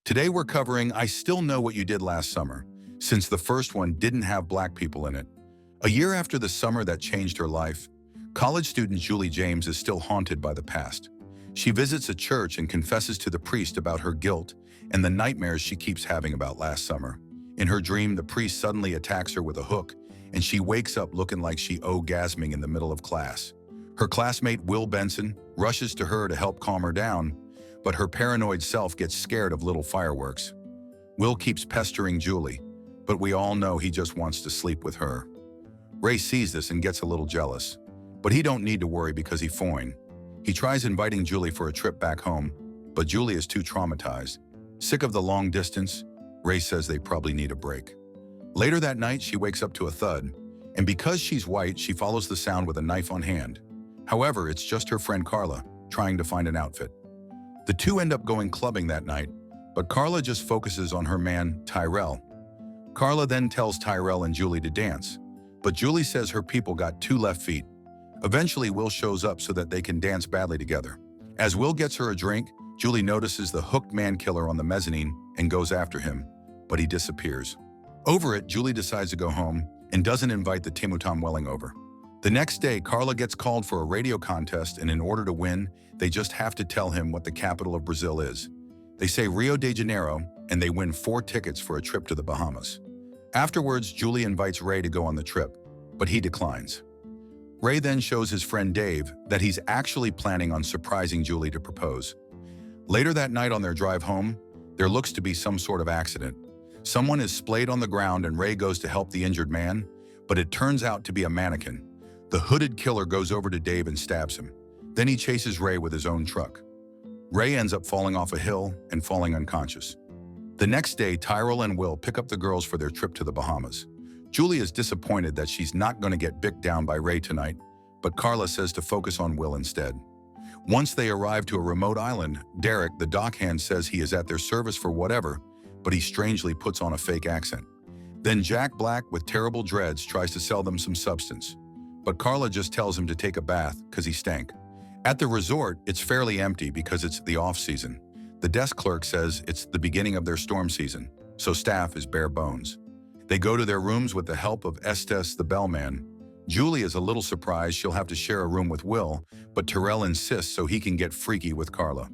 Today we're covering I Still Know What You Did Last Summer, since the first one didn't have black people in it. A year after the summer that changed her life, college student Julie James is still haunted by the past. She visits a church and confesses to the priest about her guilt and the nightmares she keeps having about last summer. In her dream, the priest suddenly attacks her with a hook, and she wakes up looking like she orgasming in the middle of class. Her classmate Will Benson rushes to her to help calm her down, but her paranoid self gets scared of little fireworks. Will keeps pestering Julie, but we all know he just wants to sleep with her. Ray sees this and gets a little jealous, but he don't need to worry because he's fine. He tries inviting Julie for a trip back home, but Julie is too traumatized. Sick of the long distance, Ray says they probably need a break. Later that night, she wakes up to a thud, and because she's white, she follows the sound with a knife on hand. However, it's just her friend Carla, trying to find an outfit. The two end up going clubbing that night, but Carla just focuses on her man, Tyrell. Carla then tells Tyrell and Julie to dance, but Julie says her people got two left feet. Eventually, Will shows up so that they can dance badly together. As Will gets her a drink, Julie notices the hooked man killer on the mezzanine and goes after him, but he disappears. Over it, Julie decides to go home and doesn't invite the Timutam Welling over. The next day, Carla gets called for a radio contest, and in order to win, they just have to tell him what the capital of Brazil is. They say Rio de Janeiro, and they win 4 tickets for a trip to the Bahamas. Afterwards, Julie invites Ray to go on the trip, but he declines. Ray then shows his friend Dave that he's actually planning on surprising Julie to propose. Later that night on their drive home, there looks to be some sort of accident. Someone is splayed on the ground and Ray goes to help the injured man, but it turns out to be a mannequin. The hooded killer goes over to Dave and stabs him. Then he chases Ray with his own truck. Ray ends up falling off a hill and falling unconscious. The next day, Tyrell and Will pick up the girls for their trip to the Bahamas. Julie is disappointed that she's not going to get bicked down by Ray tonight, but Carla says to focus on Will instead. Once they arrive to a remote island, Derek, the dockhand, says he is at their service for whatever, but he strangely puts on a fake accent. Then Jack Black, with terrible dreads, tries to sell them some substance, but Carla just tells him to take a bath because he stank. At the resort, it's fairly empty because it's the off-season. The desk clerk says it's the beginning of their storm season, so staff is bare bones. They go to their rooms with the help of Estes, the bellman. Julie is a little surprised she'll have to share a room with Will, but Terrell insists so he can get freaky with Carla.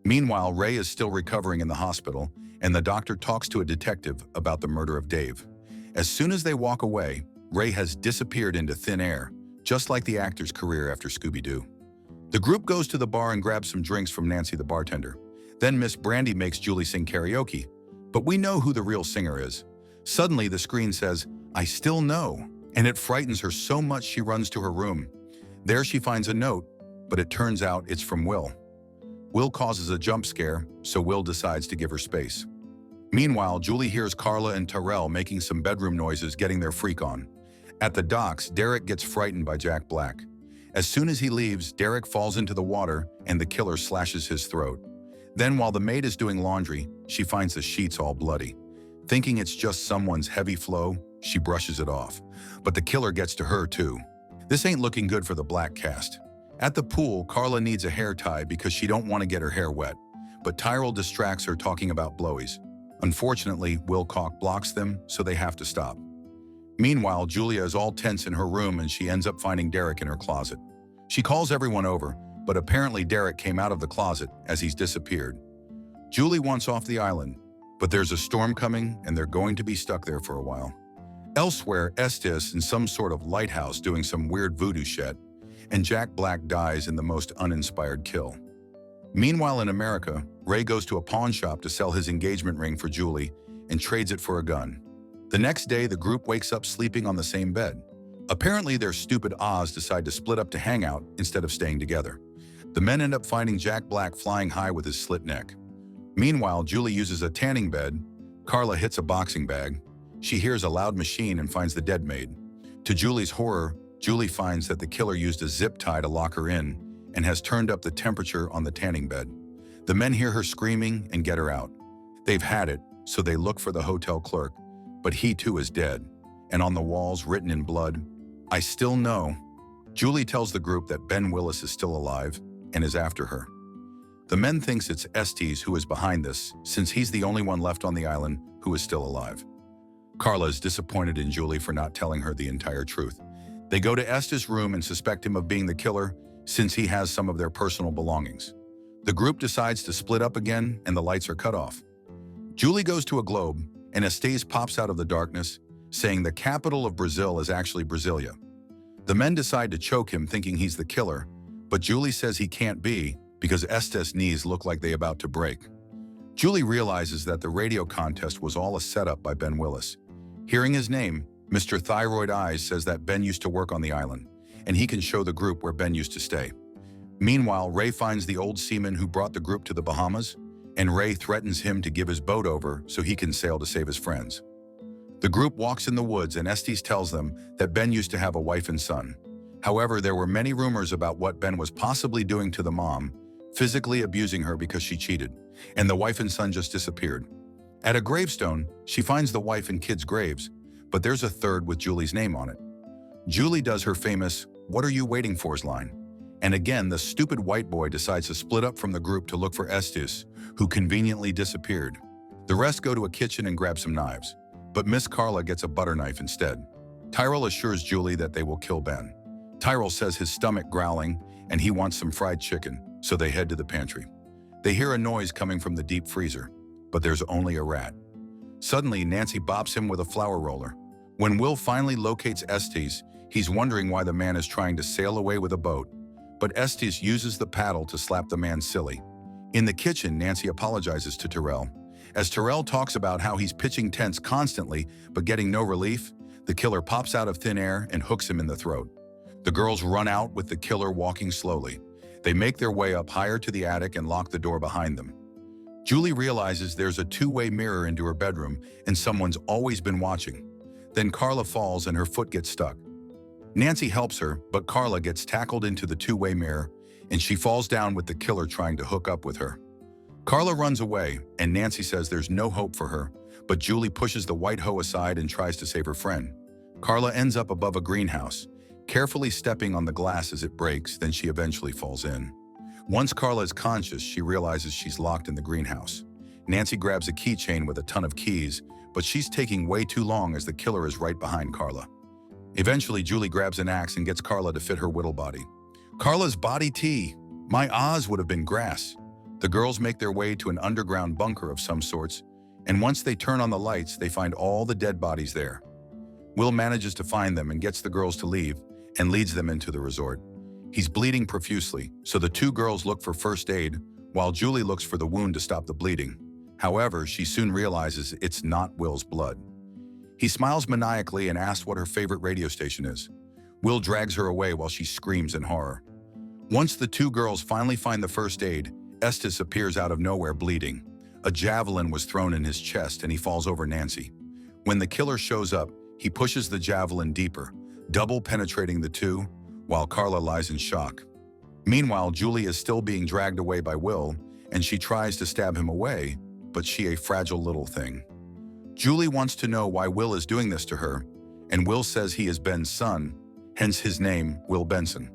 Meanwhile, Ray is still recovering in the hospital, and the doctor talks to a detective about the murder of Dave. As soon as they walk away, Ray has disappeared into thin air, just like the actor's career after Scooby-Doo. The group goes to the bar and grabs some drinks from Nancy the bartender. Then Miss Brandy makes Julie sing karaoke, but we know who the real singer is. Suddenly, the screen says, "I still know," and it frightens her so much she runs to her room. There she finds a note, but it turns out it's from Will. Will causes a jump scare, so Will decides to give her space. Meanwhile, Julie hears Carla and Tyrell making some bedroom noises getting their freak on. At the docks, Derek gets frightened by Jack Black. As soon as he leaves, Derek falls into the water and the killer slashes his throat. Then while the maid is doing laundry, she finds the sheets all bloody. Thinking it's just someone's heavy flow, she brushes it off. But the killer gets to her too. This ain't looking good for the Black cast. At the pool, Carla needs a hair tie because she don't want to get her hair wet. But Tyrell distracts her talking about blowies. Unfortunately, Will Cock blocks them, so they have to stop. Meanwhile, Julia is all tense in her room and she ends up finding Derek in her closet. She calls everyone over, but apparently Derek came out of the closet as he's disappeared. Julie wants off the island, but there's a storm coming and they're going to be stuck there for a while. Elsewhere, Estes in some sort of lighthouse doing some weird voodoo shit, and Jack Black dies in the most uninspired kill. Meanwhile in America, Ray goes to a pawn shop to sell his engagement ring for Julie and trades it for a gun. The next day, the group wakes up sleeping on the same bed. Apparently, their stupid Oz decide to split up to hang out instead of staying together. The men end up finding Jack Black flying high with his slit neck. Meanwhile, Julie uses a tanning bed. Carla hits a boxing bag. She hears a loud machine and finds the dead maid. To Julie's horror, Julie finds that the killer used a zip tie to lock her in and has turned up the temperature on the tanning bed. The men hear her screaming and get her out. They've had it, so they look for the hotel clerk, but he too is dead. And on the walls, written in blood, "I still know." Julie tells the group that Ben Willis is still alive and is after her. The men thinks it's Estes who is behind this, since he's the only one left on the island who is still alive. Carla is disappointed in Julie for not telling her the entire truth. They go to Estes' room and suspect him of being the killer, since he has some of their personal belongings. The group decides to split up again, and the lights are cut off. Julie goes to a globe, and Estes pops out of the darkness, saying the capital of Brazil is actually Brasilia. The men decide to choke him, thinking he's the killer, but Julie says he can't be because Estes' knees look like they're about to break. Julie realizes that the radio contest was all a setup by Ben Willis. Hearing his name, Mr. Thyroid Eyes says that Ben used to work on the island, and he can show the group where Ben used to stay. Meanwhile, Ray finds the old seaman who brought the group to the Bahamas, and Ray threatens him to give his boat over so he can sail to save his friends. The group walks in the woods, and Estes tells them that Ben used to have a wife and son. However, there were many rumors about what Ben was possibly doing to the mom, physically abusing her because she cheated, and the wife and son just disappeared. At a gravestone, she finds the wife and kids' graves, but there's a third with Julie's name on it. Julie does her famous, "What are you waiting for's" line. And again, the stupid white boy decides to split up from the group to look for Estes, who conveniently disappeared. The rest go to a kitchen and grab some knives, but Miss Carla gets a butter knife instead. Tyrell assures Julie that they will kill Ben. Tyrell says his stomach growling and he wants some fried chicken, so they head to the pantry. They hear a noise coming from the deep freezer, but there's only a rat. Suddenly, Nancy bops him with a flour roller. When Will finally locates Estes, he's wondering why the man is trying to sail away with a boat, but Estes uses the paddle to slap the man silly. In the kitchen, Nancy apologizes to Tyrell. As Tyrell talks about how he's pitching tents constantly but getting no relief, the killer pops out of thin air and hooks him in the throat. The girls run out with the killer walking slowly. They make their way up higher to the attic and lock the door behind them. Julie realizes there's a two-way mirror into her bedroom and someone's always been watching. Then Carla falls and her foot gets stuck. Nancy helps her, but Carla gets tackled into the two-way mirror and she falls down with the killer trying to hook up with her. Carla runs away and Nancy says there's no hope for her, but Julie pushes the white hoe aside and tries to save her friend. Carla ends up above a greenhouse, carefully stepping on the glass as it breaks, then she eventually falls in. Once Carla is conscious, she realizes she's locked in the greenhouse. Nancy grabs a keychain with a ton of keys, but she's taking way too long as the killer is right behind Carla. Eventually, Julie grabs an axe and gets Carla to fit her whittle body. Carla's body tea. My Oz would have been grass. The girls make their way to an underground bunker of some sorts, and once they turn on the lights, they find all the dead bodies there. Will manages to find them and gets the girls to leave and leads them into the resort. He's bleeding profusely, so the two girls look for first aid, while Julie looks for the wound to stop the bleeding. However, she soon realizes it's not Will's blood. He smiles maniacally and asks what her favorite radio station is. Will drags her away while she screams in horror. Once the two girls finally find the first aid, Estes appears out of nowhere bleeding. A javelin was thrown in his chest and he falls over Nancy. When the killer shows up, he pushes the javelin deeper, double penetrating the two, while Carla lies in shock. Meanwhile, Julie is still being dragged away by Will, and she tries to stab him away, but she a fragile little thing. Julie wants to know why Will is doing this to her, and Will says he is Ben's son, hence his name, Will Benson.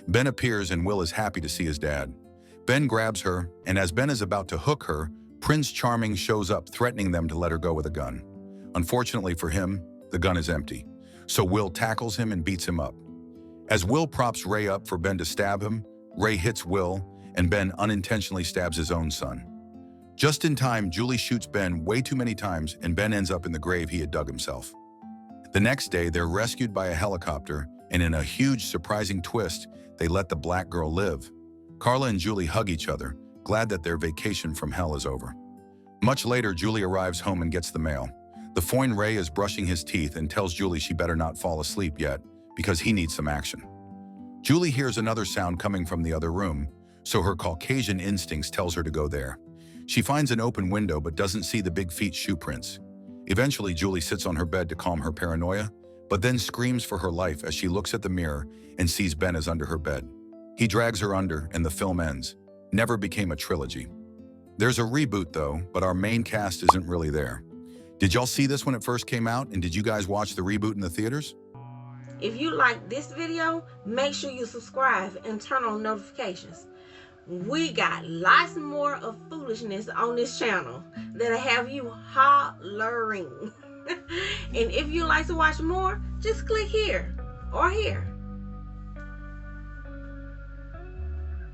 Ben appears and Will is happy to see his dad. Ben grabs her, and as Ben is about to hook her, Prince Charming shows up threatening them to let her go with a gun. Unfortunately for him, the gun is empty, so Will tackles him and beats him up. As Will props Ray up for Ben to stab him, Ray hits Will, and Ben unintentionally stabs his own son. Just in time, Julie shoots Ben way too many times and Ben ends up in the grave he had dug himself. The next day, they're rescued by a helicopter, and in a huge, surprising twist, they let the black girl live. Carla and Julie hug each other, glad that their vacation from hell is over. Much later, Julie arrives home and gets the mail. The Foyne Ray is brushing his teeth and tells Julie she better not fall asleep yet, because he needs some action. Julie hears another sound coming from the other room, so her Caucasian instincts tells her to go there. She finds an open window but doesn't see the big feet shoe prints. Eventually, Julie sits on her bed to calm her paranoia, but then screams for her life as she looks at the mirror and sees Ben is under her bed. He drags her under and the film ends. Never became a trilogy. There's a reboot though, but our main cast isn't really there. Did y'all see this when it first came out, and did you guys watch the reboot in the theaters? If you like this video, make sure you subscribe and turn on notifications. We got lots more of foolishness on this channel that'll have you hollering. And if you like to watch more, just click here or here.